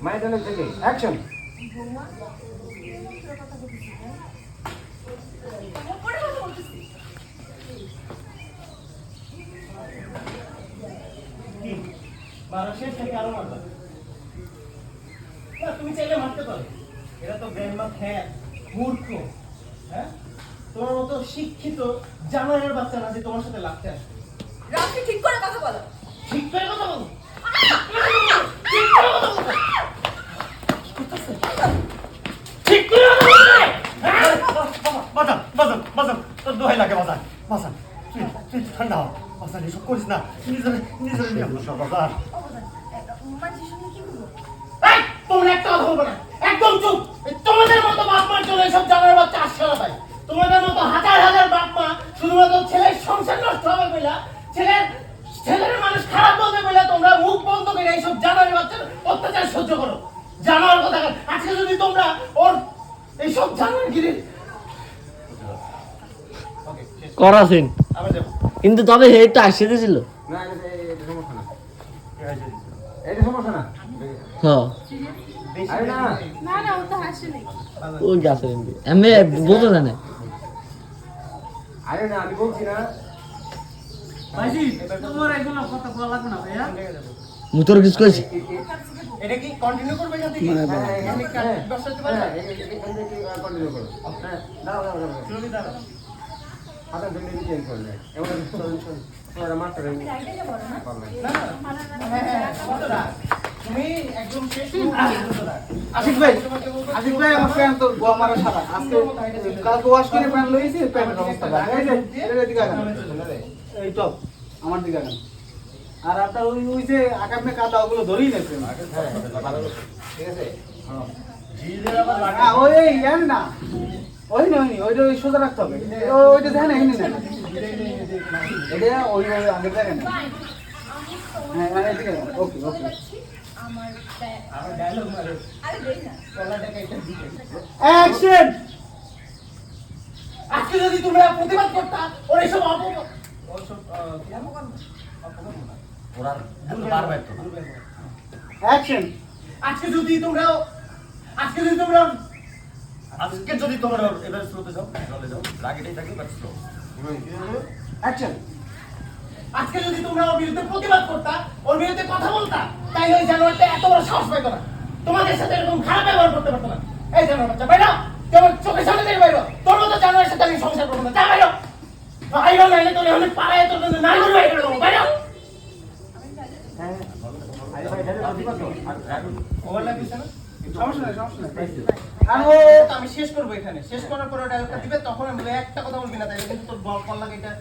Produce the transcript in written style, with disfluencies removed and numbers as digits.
মাইদানের থেকে অ্যাকশন। মানুষের থেকে আরো মারবা না, তুমি চাইলে মারতে পারো। এরা তো গ্র্যান্ডমা খ্যাত মূর্খ। হ্যাঁ, তোমার মতো শিক্ষিত জানোয়ারের বাচ্চা না যে তোমার সাথে লাগতে আসবে। রাখি ঠিক করে কথা বলো। ঠিক করে কথা বলো। ঠিক করে কথা বলো। বাজান বাজান বাজান, তোর দোহাই লাগে বাজান বাজান, তুই ঠান্ডা হ বাজান, এসব করিস না, নিজের নিয়ে বসা বাজান। মাঝে শুনে কি করবো? এই, তোমরা একটা কথা বলবে না, একদম চুপ। তোমাদের মতো বাপ মার জন্য এসব জানার বাচ্চা আসছে না ভাই। তোমাদের মতো হাজার হাজার বাপ মা শুধুমাত্র ছেলের সংসার নষ্ট হবে বলে, ছেলের মানুষ খারাপ বলতে বলে তোমরা মুখ বন্ধ করে এইসব জানার বাচ্চার অত্যাচার সহ্য করো। জানার কথা আজকে যদি তোমরা ওর এইসব জানারগিরি করাছেন আবার যাবো। কিন্তু তবে হেডটা আসছে ছিল। না এটা সমস্যা না, এটা সমস্যা না। হ্যাঁ আরে না না না, ও তো হাসে নাই। ওই গেছে আমি বোঝা যায় না। আরে না, আমি বলছি না। ভাইজি, তোমার এগুলো কথা বলা লাগবে না ভাইয়া। মুতর কিছু কইছি এটা কি কন্টিনিউ করবে নাকি? এখানে কি ব্যবসা করতে পারবে? কন্টিনিউ করো। হ্যাঁ, দাও দাও দাও। শুনুন দাদা, হাতে ধরে চেঞ্জ করলে এবার চলুন চলুন তোমরা মারতে রে। জায়গাটা বড় না। কতটা? তুমি একদম শেষ আশিক ভাই আমার প্যান্ট তো গোয়ামারা সারা আজকে কালকে ওয়াশ করে প্যান্ট লইছি, প্যান্টের অবস্থা ভালো। এই যে এর দিকে আগান, এই টপ আমার দিকে আগান। আর আপনার ওই যে আকামে কাদা ওগুলো ধরেই নেছে। ঠিক আছে? হ্যাঁ, ওই ইয়ান না, ওই না ওইটা ওই সোজা রাখতে হবে। ওইটা দেখেন এখানে না, এটা ওই আগে দেখেন। হ্যাঁ এদিকে আগান। ওকে ওকে, আমার আমার ডায়লগ মারো, আরে দেই না। কলাটাকে এটা দিকে। অ্যাকশন। আজকে যদি তোমরা প্রতিবাদ করতা ওর এইসব ওসব কি অপমান না ওরা বারবার তো অ্যাকশন। আজকে যদি তোমরা এবার স্লোতে যাও, চলে যাও, রাগেটাই থাকবে বাট স্লো। অ্যাকশন। আজকে যদি তোমরা ওর বিরুদ্ধে প্রতিবাদ করতা, ওর বিরুদ্ধে কথা বলতা, তাইলে ওই জানোয়ারটা এত বড় সাহস পাইতো না, তোমাদের সাথে এরকম খারাপ ব্যবহার করতে পারতো না। এই জানোয়ার বাচ্চা বাইরো, তোমার চোখের সামনে থেকে বাইরো। তোর মতো জানোয়ারের সাথে আমি সংসার করবো না, যা বাইরো। বাইরো নাইলে তোর অনেক পাড়ায় তোর নারী করে বাইরে দেবো, বাইরো। আরে ভাই এটা প্রতিবাদ করো। ওভারল্যাপ দিছে না? সমস্যা নাই সমস্যা নাই। আর ও তো আমি শেষ করবো এখানে, শেষ করার পরে ডায়লগটা দিবে, তখন আমি বলে একটা কথা বলবি না, তাইলে কিন্তু তোর বল লাগে এটা